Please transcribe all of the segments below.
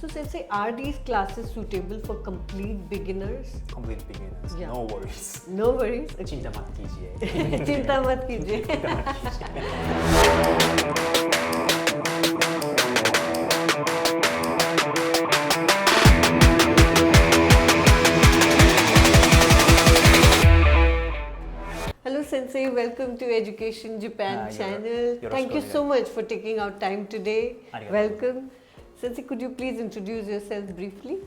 So Sensei, are these classes suitable for complete beginners? Complete beginners. Yeah. No worries. No worries. Okay. चिंता मत कीजिए. चिंता मत कीजिए. चिंता मत कीजिए. Hello Sensei, welcome to Education Japan channel. Thank you so much for taking out time today. Welcome. Sensei, could you please introduce yourself briefly?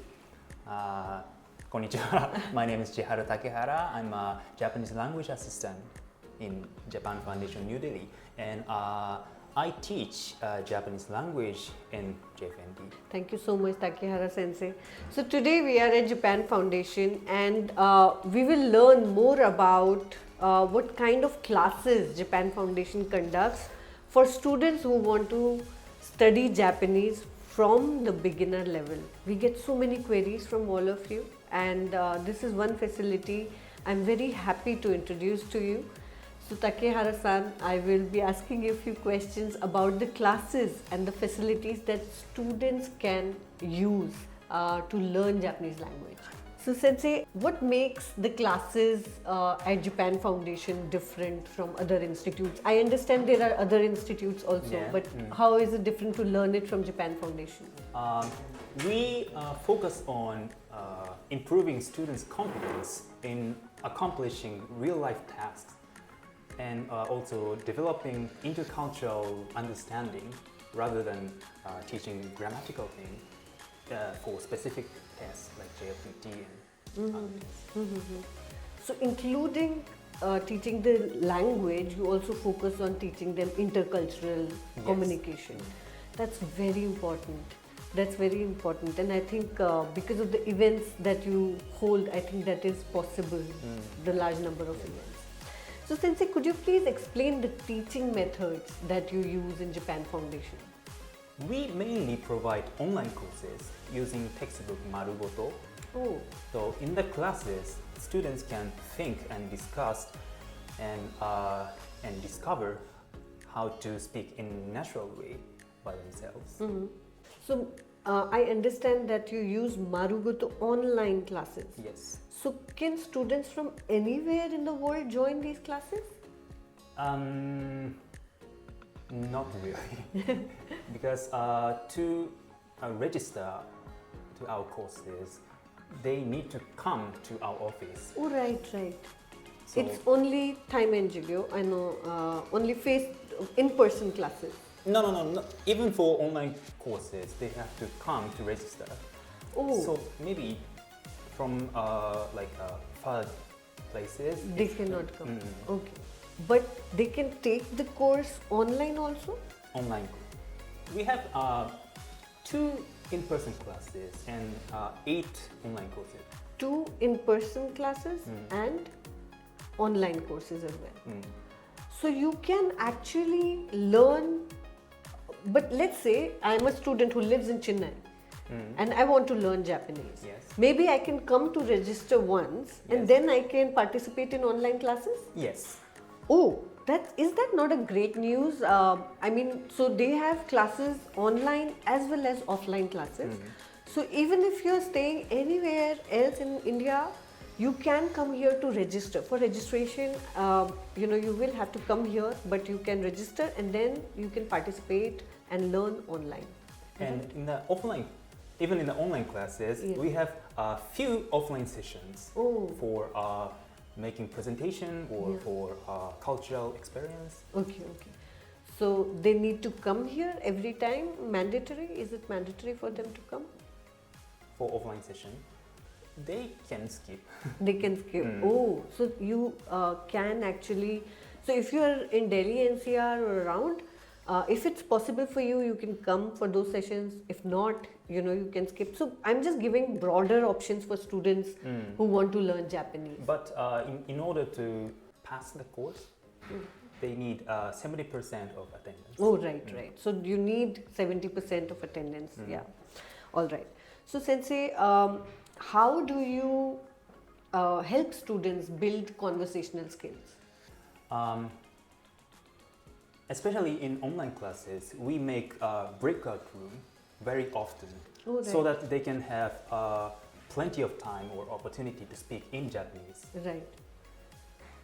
Konnichiwa. My name is Chiharu Takehara. I'm a Japanese language assistant in JapanFoundation, New Delhi, and I teach Japanese language in JLPT. Thank you so much, Takehara Sensei. So today we are at JapanFoundation, and we will learn more about what kind of classes JapanFoundation conducts for students who want to study Japanese from the beginner level. We get so many queries from all of you, and this is one facility I'm very happy to introduce to you. So Takehara-san, I will be asking you a few questions about the classes and the facilities that students can use to learn Japanese language. So Sensei, what makes the classes at JapanFoundation different from other institutes? I understand there are other institutes also, but how is it different to learn it from JapanFoundation? We focus on improving students' confidence in accomplishing real-life tasks, and also developing intercultural understanding rather than teaching grammatical things for specific tests like JLPT and other things. So including teaching the language, you also focus on teaching them intercultural communication. That's very important. That's very important, and I think because of the events that you hold, I think that is possible, the large number of events. So Sensei, could you please explain the teaching methods that you use in JapanFoundation? We mainly provide online courses using textbook Marugoto. Oh. So in the classes, students can think and discuss and discover how to speak in a natural way by themselves. So I understand that you use Marugoto online classes. Yes. So can students from anywhere in the world join these classes? Not really, because to register to our courses, they need to come to our office. Oh, right. So it's only time and Jigyo, I know, only in-person classes. No. Even for online courses, they have to come to register. Oh. So maybe from far places, they cannot come. Okay. But they can take the course online also? Online. We have 2 in-person classes and 8 online courses. 2 in-person classes and online courses as well. So you can actually learn, but let's say I'm a student who lives in Chennai and I want to learn Japanese. Yes. Maybe I can come to register once and then I can participate in online classes? Yes. Oh, is that not a great news? I mean, so they have classes online as well as offline classes. So even if you're staying anywhere else in India, you can come here to register. For registration, you will have to come here, but you can register and then you can participate and learn online. And in the offline, even in the online classes, we have a few offline sessions for making presentation or for cultural experience. Okay. So they need to come here every time? Mandatory? Is it mandatory for them to come? For offline session, they can skip. They can skip. Oh, so you can actually. So if you are in Delhi NCR or around, if it's possible for you, you can come for those sessions. If not, you can skip. So I'm just giving broader options for students who want to learn Japanese. But in order to pass the course, they need 70% of attendance. Oh, right. So you need 70% of attendance. Yeah. All right. So Sensei, how do you help students build conversational skills? Especially in online classes, we make a breakout room very often, Oh, so right. that they can have plenty of time or opportunity to speak in Japanese. Right.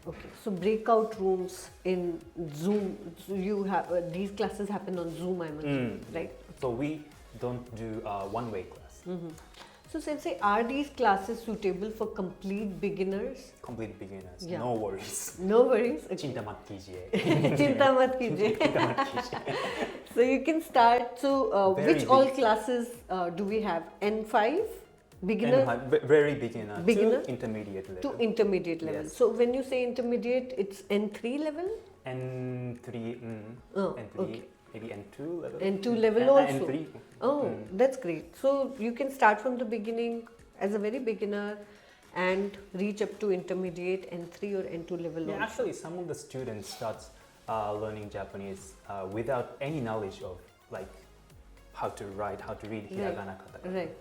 Okay. So breakout rooms in Zoom. So you have these classes happen on Zoom, I'm assuming, right? So we don't do one-way class. So Sensei, are these classes suitable for complete beginners? Complete beginners, Yeah. no worries. No worries. Okay. Chinta mat kijiye. Chinta mat kijiye. Chinta mat kijiye. So you can start. So Very which all big. classes do we have? N5, beginner, And very beginner, Beginner to intermediate level. to intermediate level. Yes. So when you say intermediate, it's N3 level, N3, Oh, N3, okay. maybe N2 level. N2 level also. N3. Oh, that's great. So you can start from the beginning as a very beginner and reach up to intermediate N3 or N2 level. Yeah, also. actually, some of the students starts learning Japanese without any knowledge of like how to write, how to read hiragana, katakana. Right.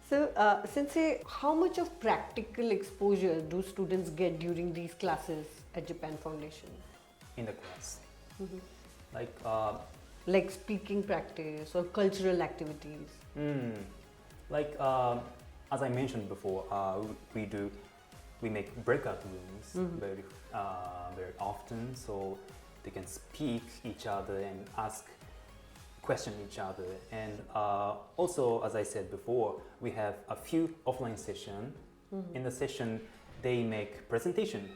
So, Sensei, how much of practical exposure do students get during these classes at Japan Foundation? In the class, like Like speaking practice or cultural activities? like as I mentioned before, we make breakout rooms very often, so they can speak each other and question each other. And also, as I said before, we have a few offline sessions. In the session, they make presentation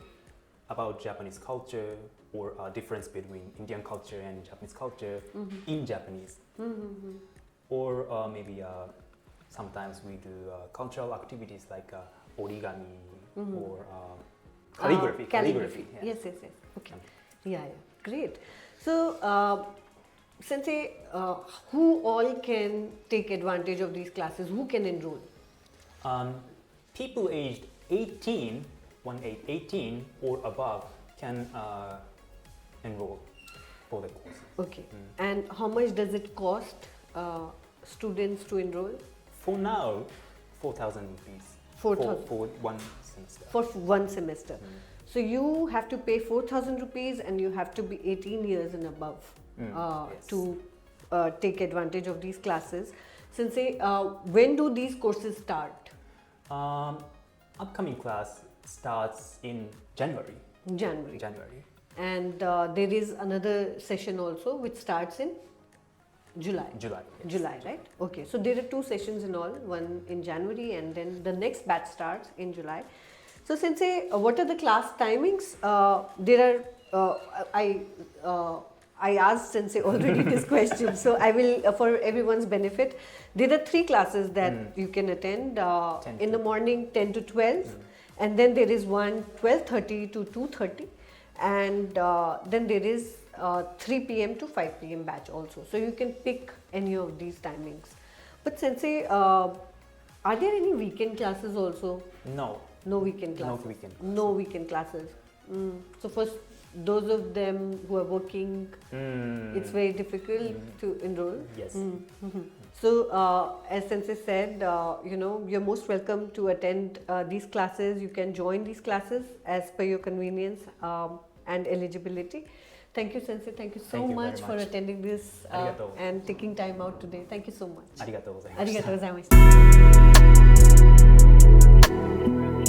about Japanese culture or difference between Indian culture and Japanese culture in Japanese. Or maybe sometimes we do cultural activities like origami or calligraphy. Calligraphy. Yeah. Yes. Okay. Yeah. Great. So, Sensei, who all can take advantage of these classes? Who can enroll? People aged 18 or above can enroll for the course. Okay. And how much does it cost students to enroll? For now, 4,000 rupees 4,000 for one semester. for one semester. So you have to pay 4,000 rupees and you have to be 18 years and above Yes. to take advantage of these classes. Sensei, when do these courses start? Upcoming class starts in January. January. And there is another session also which starts in July. Yes. July, right? Okay, so there are two sessions in all, one in January and then the next batch starts in July. So Sensei, what are the class timings? I asked Sensei already this question, so I will, for everyone's benefit, there are 3 classes that you can attend. In the morning 10 to 12 and then there is one 12:30 to 2:30 and then there is 3 p.m. to 5 p.m. batch also. So you can pick any of these timings. But Sensei, are there any weekend classes also? No. No weekend classes. No weekend classes. No weekend classes. So for those of them who are working, it's very difficult to enroll. Yes. So as Sensei said, you're most welcome to attend these classes. You can join these classes as per your convenience and eligibility. Thank you, Sensei. Thank you so much for attending this and taking time out today. Thank you so much. ありがとうございました。ありがとうございました。